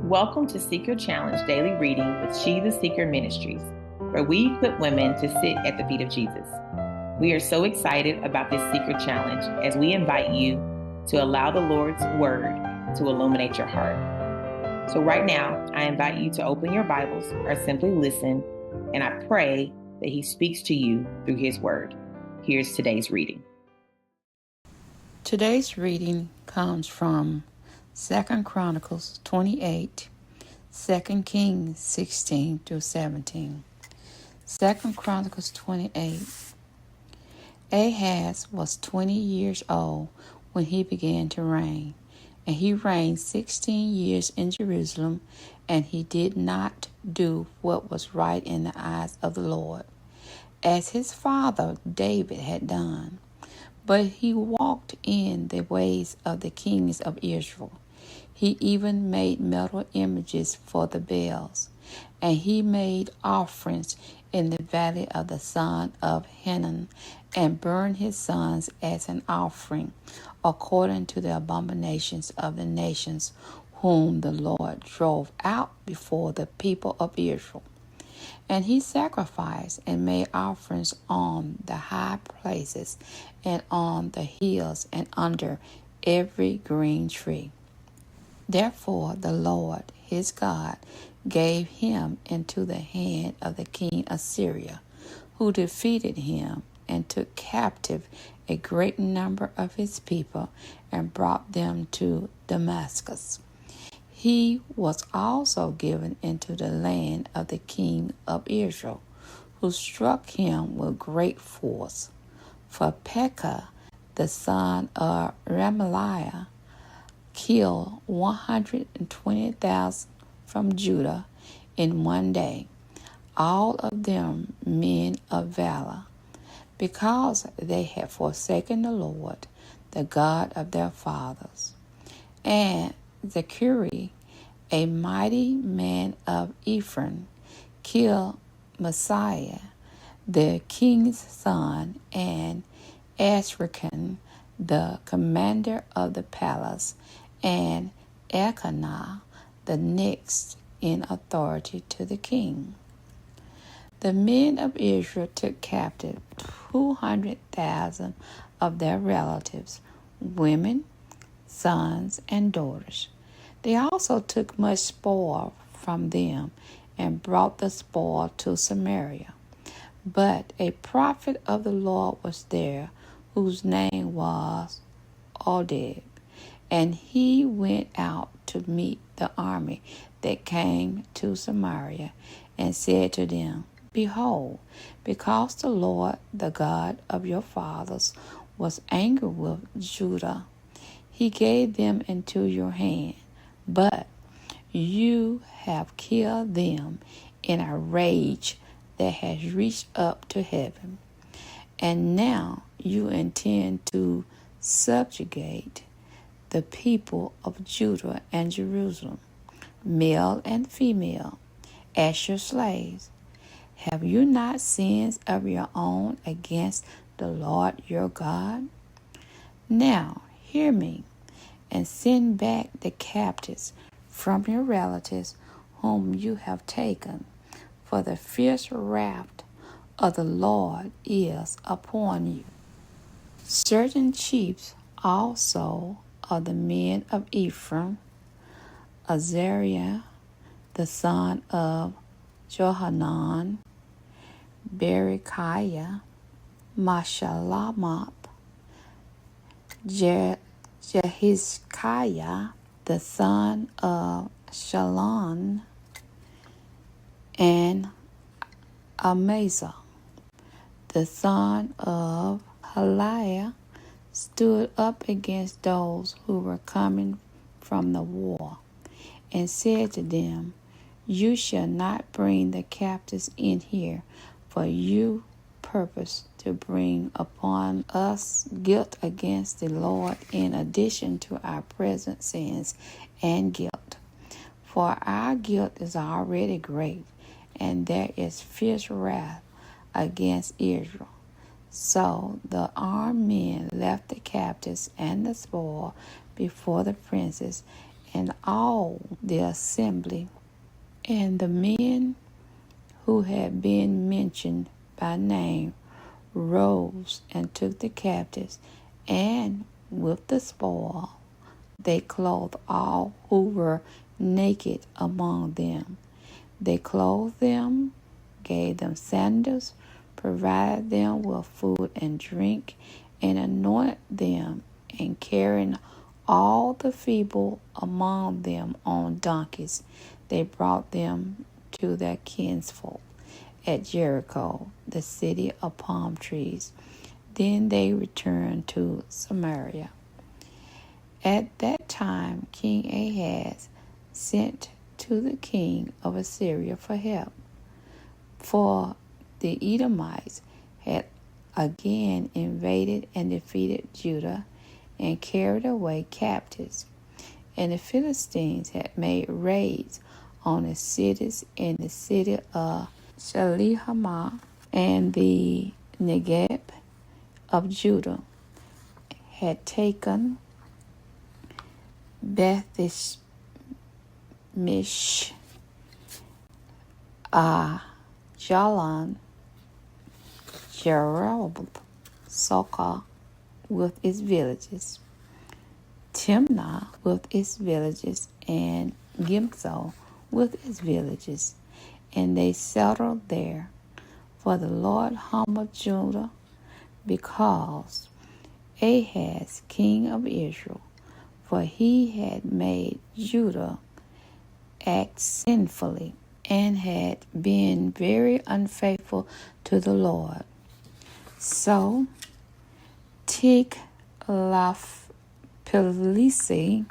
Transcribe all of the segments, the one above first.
Welcome to Seeker Challenge Daily Reading with She the Seeker Ministries, where we equip women to sit at the feet of Jesus. We are so excited about this Seeker Challenge as we invite you to allow the Lord's Word to illuminate your heart. So right now, I invite you to open your Bibles or simply listen, and I pray that He speaks to you through His Word. Here's today's reading. Today's reading comes from 2 Chronicles 28, 2 Kings 16 through 17. 2 Chronicles 28. Ahaz was 20 years old when he began to reign, and he reigned 16 years in Jerusalem, and he did not do what was right in the eyes of the Lord, as his father David had done. But he walked in the ways of the kings of Israel. He even made metal images for the Baals, and he made offerings in the valley of the son of Hinnom, and burned his sons as an offering, according to the abominations of the nations whom the Lord drove out before the people of Israel. And he sacrificed and made offerings on the high places and on the hills and under every green tree. Therefore the Lord his God gave him into the hand of the king of Syria, who defeated him and took captive a great number of his people and brought them to Damascus. He was also given into the land of the king of Israel, who struck him with great force. For Pekah, the son of Remaliah, killed 120,000 from Judah in one day, all of them men of valor, because they had forsaken the Lord, the God of their fathers. And Zechari, a mighty man of Ephraim, killed Messiah, the king's son, and Azrikam, the commander of the palace, and Elkanah, the next in authority to the king. The men of Israel took captive 200,000 of their relatives, women, sons, and daughters. They also took much spoil from them and brought the spoil to Samaria. But a prophet of the Lord was there, whose name was Oded, and he went out to meet the army that came to Samaria, and said to them, Behold, because the Lord, the God of your fathers, was angry with Judah, he gave them into your hand. But you have killed them in a rage that has reached up to heaven. And now you intend to subjugate the people of Judah and Jerusalem, male and female, as your slaves. Have you not sins of your own against the Lord your God? Now hear me, and send back the captives from your relatives whom you have taken, for the fierce wrath of the Lord is upon you. Certain chiefs also of the men of Ephraim, Azariah, the son of Johanan, Berechiah, Mashalamoth, Jehiskiah, the son of Shalon, and Amazah, the son of Haliah, stood up against those who were coming from the war, and said to them, You shall not bring the captives in here, for you purpose to bring upon us guilt against the Lord in addition to our present sins and guilt. For our guilt is already great, and there is fierce wrath against Israel. So the armed men left the captives and the spoil before the princes, and all the assembly. And the men who had been mentioned by name rose and took the captives, and with the spoil they clothed all who were naked among them. They clothed them, gave them sandals, provided them with food and drink, and anointed them, and carrying all the feeble among them on donkeys, they brought them to their kinsfolk at Jericho, the city of palm trees. Then they returned to Samaria. At that time, King Ahaz sent to the king of Assyria for help, for the Edomites had again invaded and defeated Judah and carried away captives, and the Philistines had made raids on the cities in the city of Shalihama and the Negeb of Judah, had taken Bethshemish, Jalan, Jeroboam, Sokah with its villages, Timnah with its villages, and Gimzo with its villages, and they settled there. For the Lord humbled Judah, because Ahaz, king of Israel, for he had made Judah act sinfully, and had been very unfaithful to the Lord. So Tiglath-Pileser,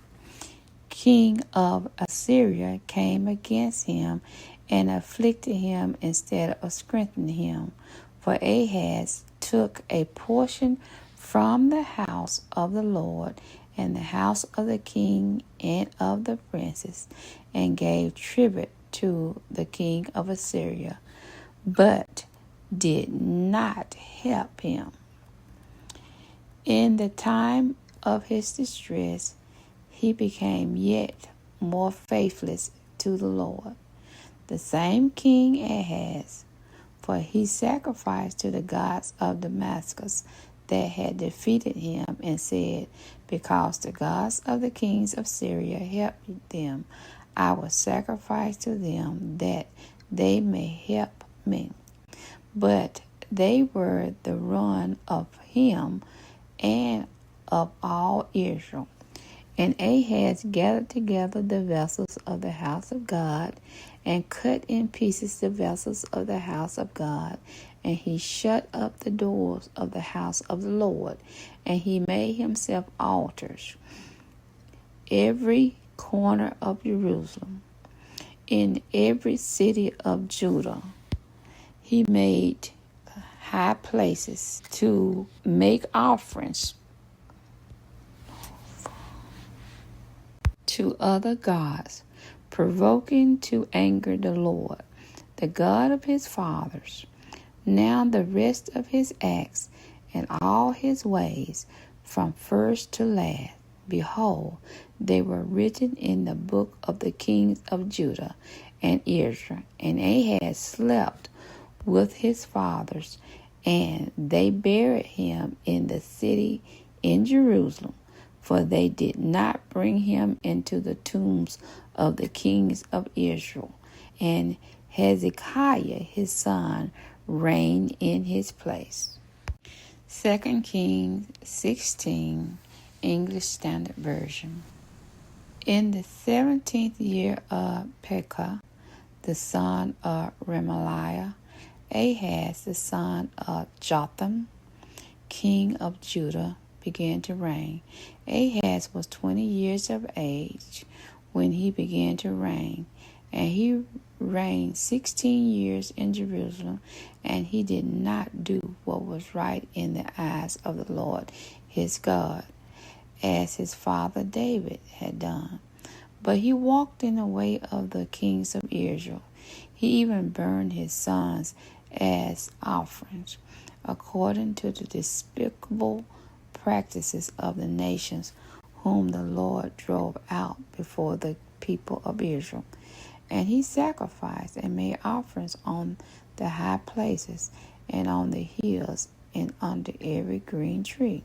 king of Assyria, came against him and afflicted him instead of strengthening him. For Ahaz took a portion from the house of the Lord and the house of the king and of the princes, and gave tribute to the king of Assyria, but did not help him. In the time of his distress, he became yet more faithless to the Lord. The same king Ahaz, for he sacrificed to the gods of Damascus that had defeated him, and said, because the gods of the kings of Syria helped them, I will sacrifice to them that they may help me. But they were the ruin of him and of all Israel. And Ahaz gathered together the vessels of the house of God, and cut in pieces the vessels of the house of God, and he shut up the doors of the house of the Lord, and he made himself altars every corner of Jerusalem. In every city of Judah he made high places to make offerings to other gods, provoking to anger the Lord, the God of his fathers. Now the rest of his acts and all his ways, from first to last, behold, they were written in the book of the kings of Judah and Israel. And Ahaz slept with his fathers, and they buried him in the city in Jerusalem, for they did not bring him into the tombs of the kings of Israel. And Hezekiah his son reigned in his place. 2 Kings 16, English Standard Version. In the 17th year of Pekah, the son of Remaliah, Ahaz the son of Jotham, king of Judah, began to reign. Ahaz was 20 years of age when he began to reign, and he reigned 16 years in Jerusalem, and he did not do what was right in the eyes of the Lord his God, as his father David had done. But he walked in the way of the kings of Israel. He even burned his sons as offerings, according to the despicable practices of the nations whom the Lord drove out before the people of Israel. And he sacrificed and made offerings on the high places and on the hills and under every green tree.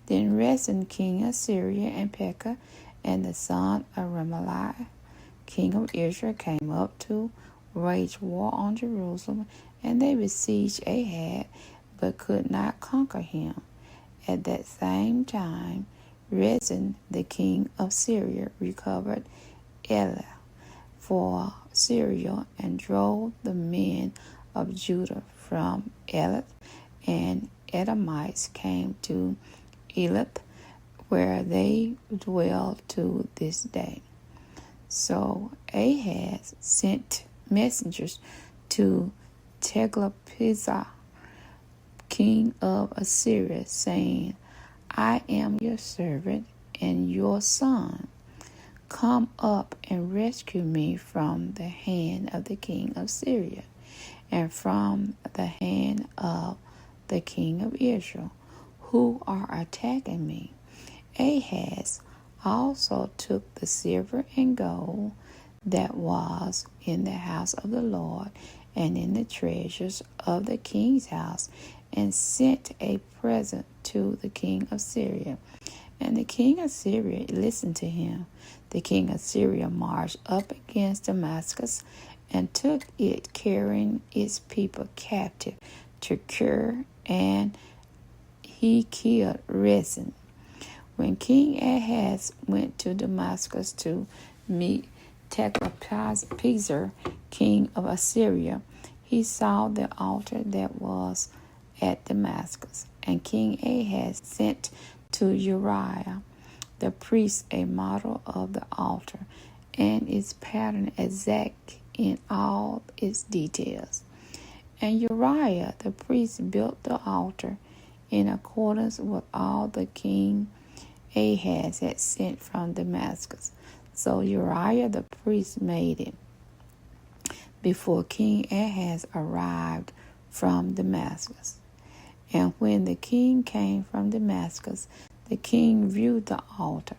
Then Rezin, king of Syria, and Pekah, and the son of Remaliah, king of Israel, came up to wage war on Jerusalem, and they besieged Ahab, but could not conquer him. At that same time, Rezin, the king of Syria, recovered Elah for Syria, and drove the men of Judah from Elath, and Edomites came to Elath, where they dwell to this day. So Ahaz sent messengers to Tiglath-Pileser, king of Assyria, saying, I am your servant and your son. Come up and rescue me from the hand of the king of Syria and from the hand of the king of Israel, who are attacking me. Ahaz also took the silver and gold that was in the house of the Lord and in the treasures of the king's house, and sent a present to the king of Syria. And the king of Syria listened to him. The king of Syria marched up against Damascus and took it, carrying its people captive to Kir, and he killed Rezin. When King Ahaz went to Damascus to meet Tiglath-Pileser, king of Assyria, he saw the altar that was at Damascus. And King Ahaz sent to Uriah the priest a model of the altar, and its pattern exact in all its details. And Uriah the priest built the altar in accordance with all the king Ahaz had sent from Damascus. So Uriah the priest made it before King Ahaz arrived from Damascus. And when the king came from Damascus, the king viewed the altar.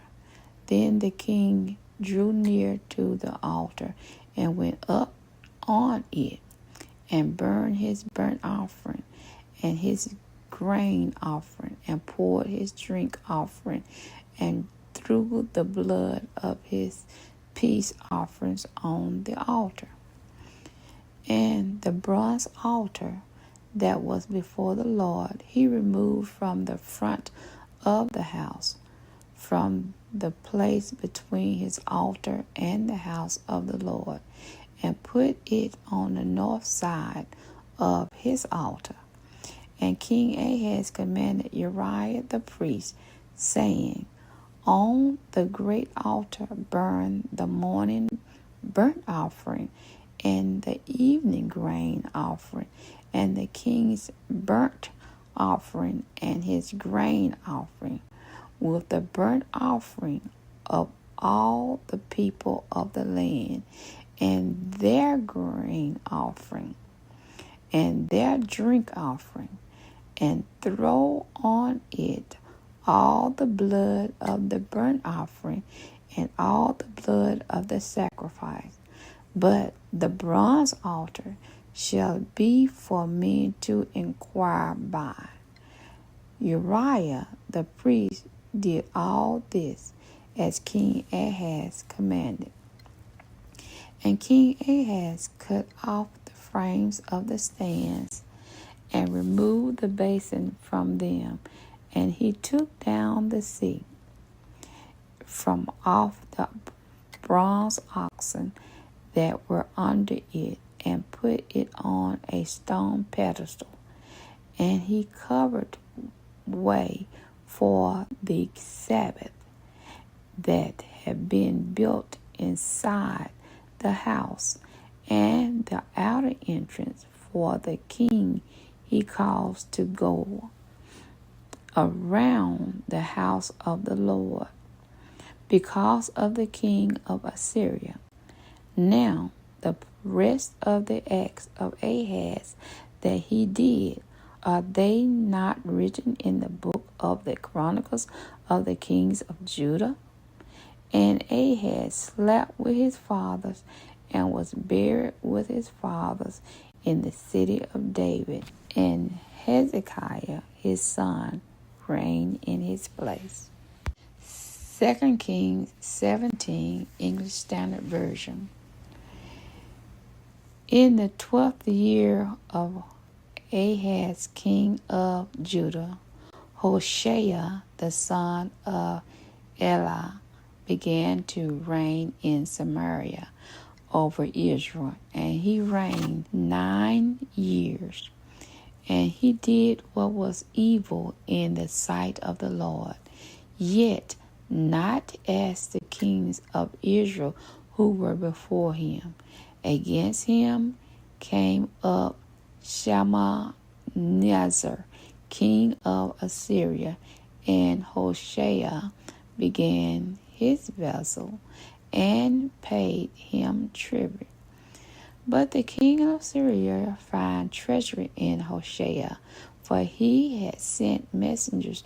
Then the king drew near to the altar and went up on it and burned his burnt offering and his grain offering and poured his drink offering and threw the blood of his peace offerings on the altar. And the bronze altar that was before the Lord he removed from the front of the house, from the place between his altar and the house of the Lord, and put it on the north side of his altar. And King Ahaz commanded Uriah the priest, saying, On the great altar burn the morning burnt offering and the evening grain offering, and the king's burnt offering and his grain offering, with the burnt offering of all the people of the land, and their grain offering, and their drink offering, and throw on it all the blood of the burnt offering and all the blood of the sacrifice. But the bronze altar shall be for men to inquire by. Uriah the priest did all this as King Ahaz commanded. And King Ahaz cut off the frames of the stands and removed the basin from them, and he took down the seat from off the bronze oxen that were under it, and put it on a stone pedestal. And he covered way for the Sabbath that had been built inside the house, and the outer entrance for the king he caused to go around the house of the Lord, because of the king of Assyria. Now the rest of the acts of Ahaz that he did, Are they not written in the book of the Chronicles of the kings of Judah? And Ahaz slept with his fathers and was buried with his fathers in the city of David. And Hezekiah, his son, reigned in his place. 2 Kings 17, English Standard Version. In the 12th year of Ahaz, king of Judah, Hoshea, the son of Elah, began to reign in Samaria over Israel, and he reigned 9 years. And he did what was evil in the sight of the Lord, yet not as the kings of Israel who were before him. Against him came up Shalmaneser, king of Assyria, and Hoshea began his vessel and paid him tribute. But the king of Syria found treachery in Hoshea, for he had sent messengers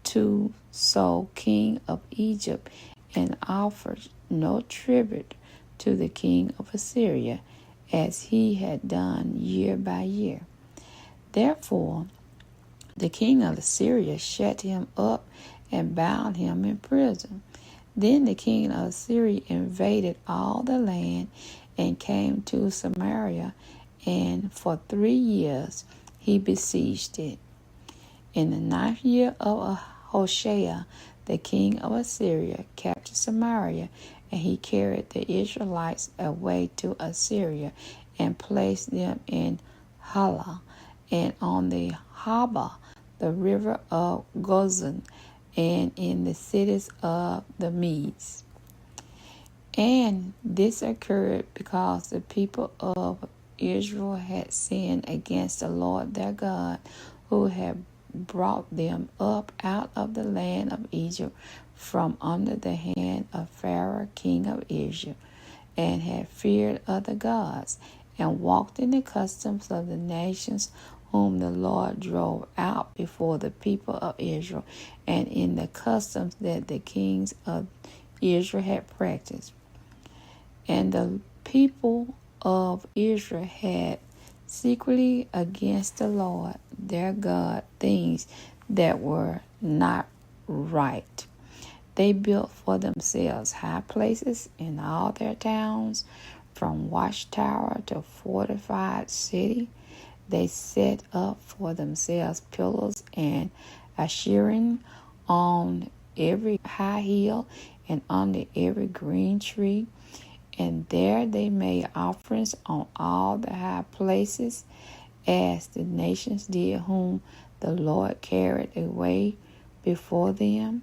to So, king of Egypt, and offered no tribute to the king of Assyria, as he had done year by year. Therefore, the king of Assyria shut him up and bound him in prison. Then the king of Assyria invaded all the land and came to Samaria, and for 3 years he besieged it. In the 9th year of Hoshea, the king of Assyria captured Samaria, and he carried the Israelites away to Assyria and placed them in Hala and on the Haba, the river of Gozan, and in the cities of the Medes. And this occurred because the people of Israel had sinned against the Lord their God, who had brought them up out of the land of Egypt from under the hand of Pharaoh, king of Egypt, and had feared other gods, and walked in the customs of the nations whom the Lord drove out before the people of Israel, and in the customs that the kings of Israel had practiced. And the people of Israel had secretly against the Lord their God things that were not right. They built for themselves high places in all their towns, from watchtower to fortified city. They set up for themselves pillars and asherim on every high hill and under every green tree. And there they made offerings on all the high places, as the nations did whom the Lord carried away before them.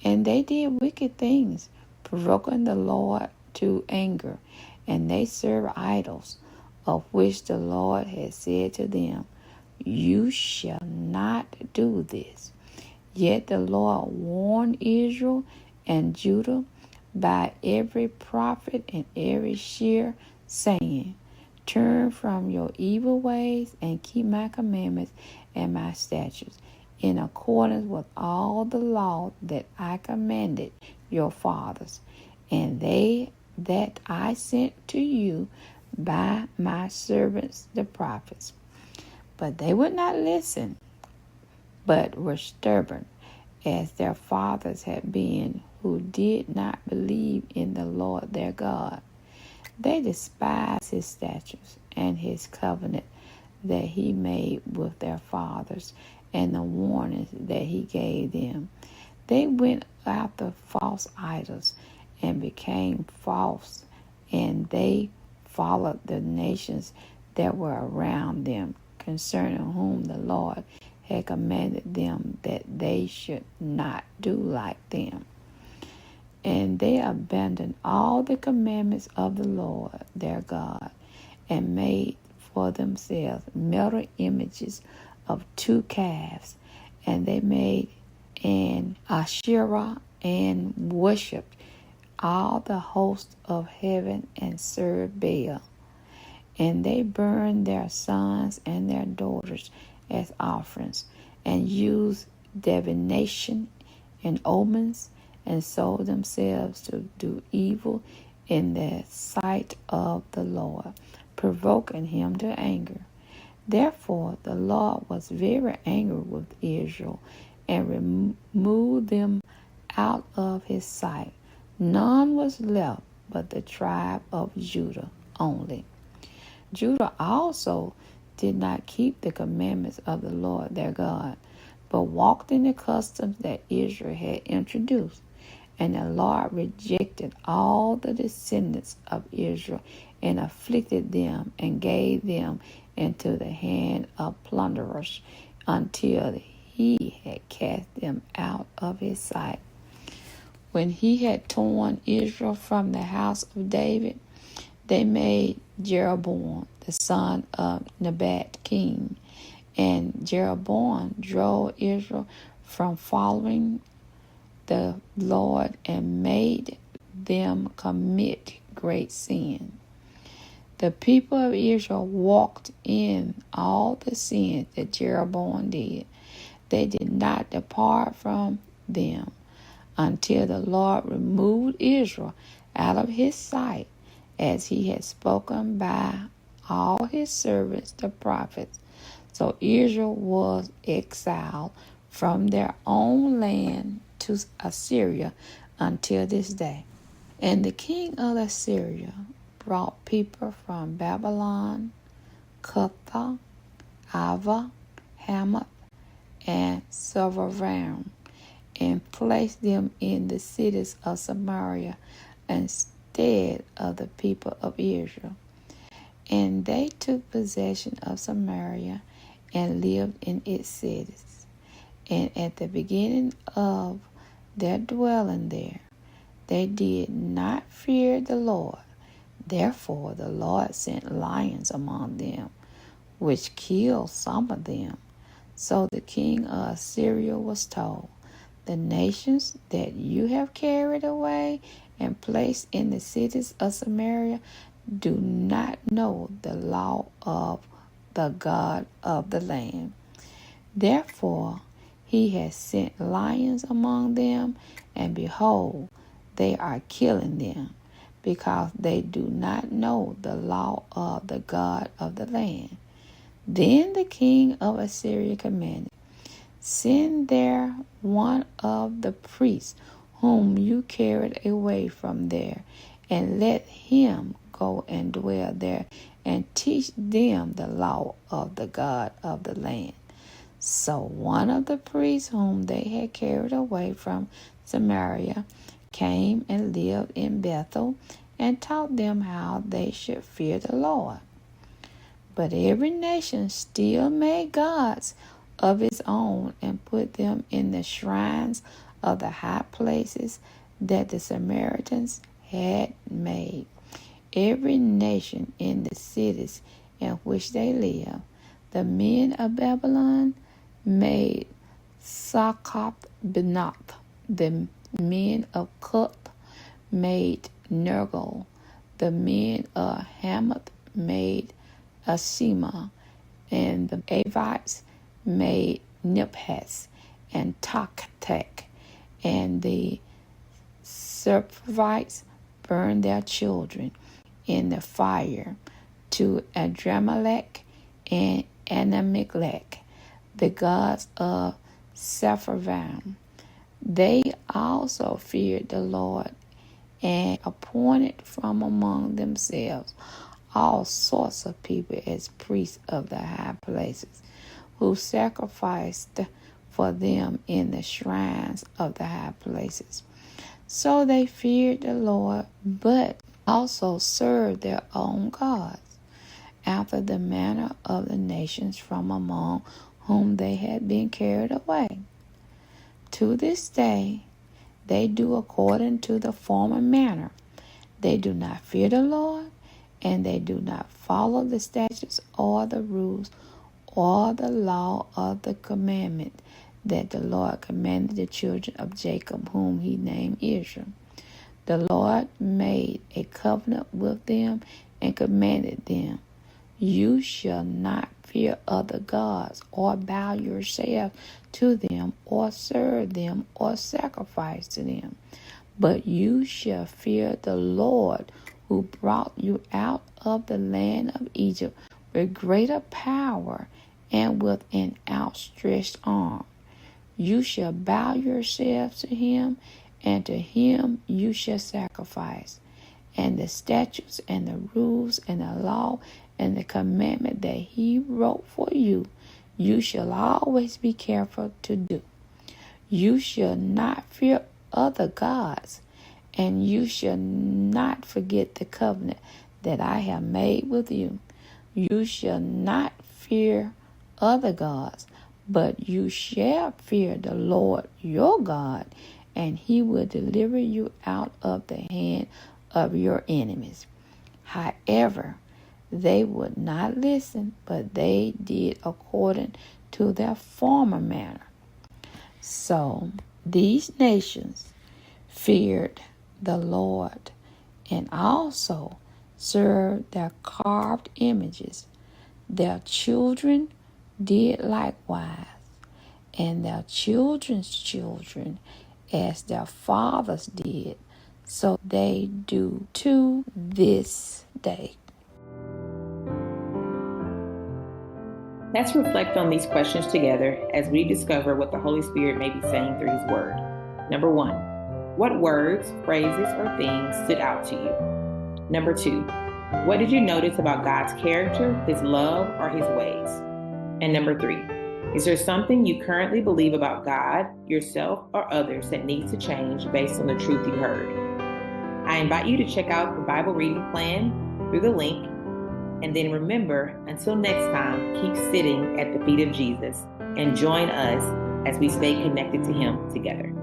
And they did wicked things, provoking the Lord to anger. And they served idols, of which the Lord had said to them, "You shall not do this." Yet the Lord warned Israel and Judah by every prophet and every seer, saying, "Turn from your evil ways and keep my commandments and my statutes, in accordance with all the law that I commanded your fathers, and they that I sent to you by my servants the prophets." But they would not listen, but were stubborn, as their fathers had been, who did not believe in the Lord their God. They despised his statutes and his covenant that he made with their fathers, and the warnings that he gave them. They went after false idols and became false, and they followed the nations that were around them, concerning whom the Lord had commanded them that they should not do like them. And they abandoned all the commandments of the Lord their God, and made for themselves metal images of 2 calves. And they made an Asherah and worshipped all the host of heaven and served Baal. And they burned their sons and their daughters as offerings, and used divination and omens, and sold themselves to do evil in the sight of the Lord, provoking him to anger. Therefore the Lord was very angry with Israel, and removed them out of his sight. None was left but the tribe of Judah only. Judah also did not keep the commandments of the Lord their God, but walked in the customs that Israel had introduced. And the Lord rejected all the descendants of Israel, and afflicted them, and gave them into the hand of plunderers, until he had cast them out of his sight. When he had torn Israel from the house of David, they made Jeroboam the son of Nebat king, and Jeroboam drove Israel from following the Lord, and made them commit great sin. The people of Israel walked in all the sins that Jeroboam did. They did not depart from them until the Lord removed Israel out of his sight, as he had spoken by all his servants the prophets. So Israel was exiled from their own land to Assyria until this day. And the king of Assyria brought people from Babylon, Cutha, Ava, Hamath, and Sepharvaim, and placed them in the cities of Samaria instead of the people of Israel. And they took possession of Samaria and lived in its cities. And at the beginning of their dwelling there, they did not fear the Lord. Therefore the Lord sent lions among them, which killed some of them. So the king of Assyria was told, the nations that you have carried away and placed in the cities of Samaria do not know the law of the God of the land. Therefore he has sent lions among them, and behold, they are killing them, because they do not know the law of the God of the land. Then the king of Assyria commanded, send there one of the priests whom you carried away from there, and let him go and dwell there, and teach them the law of the God of the land. So one of the priests whom they had carried away from Samaria came and lived in Bethel, and taught them how they should fear the Lord. But every nation still made gods of its own, and put them in the shrines of the high places that the Samaritans had made. Every nation in the cities in which they live. The men of Babylon made Succoth-Benoth. The men of Cuth made Nergal. The men of Hamath made Ashima. And the Avites made Nibhaz and Taktak. And the Sepharvites burned their children in the fire to Adramelech and Anamelech, the gods of Sepharvaim. They also feared the Lord, and appointed from among themselves all sorts of people as priests of the high places, who sacrificed for them in the shrines of the high places. So they feared the Lord, but also served their own gods, after the manner of the nations from among whom they had been carried away. To this day they do according to the former manner. They do not fear the Lord, and they do not follow the statutes or the rules or the law of the commandment that the Lord commanded the children of Jacob, whom he named Israel. The Lord made a covenant with them and commanded them, You shall not fear other gods, or bow yourself to them, or serve them, or sacrifice to them. But you shall fear the Lord, who brought you out of the land of Egypt with greater power and with an outstretched arm. You shall bow yourselves to him, and to him you shall sacrifice. And the statutes and the rules and the law and the commandment that he wrote for you, you shall always be careful to do. You shall not fear other gods, and you shall not forget the covenant that I have made with you. You shall not fear other gods, but you shall fear the Lord your God, and he will deliver you out of the hand of your enemies. However, they would not listen, but they did according to their former manner. So these nations feared the Lord and also served their carved images. Their children did likewise, and their children's children as their fathers did. So they do to this day. Let's reflect on these questions together as we discover what the Holy Spirit may be saying through his word. Number 1, what words, phrases, or things stood out to you? Number 2, what did you notice about God's character, his love, or his ways? And number 3, is there something you currently believe about God, yourself, or others that needs to change based on the truth you heard? I invite you to check out the Bible reading plan through the link. And then remember, until next time, keep sitting at the feet of Jesus and join us as we stay connected to him together.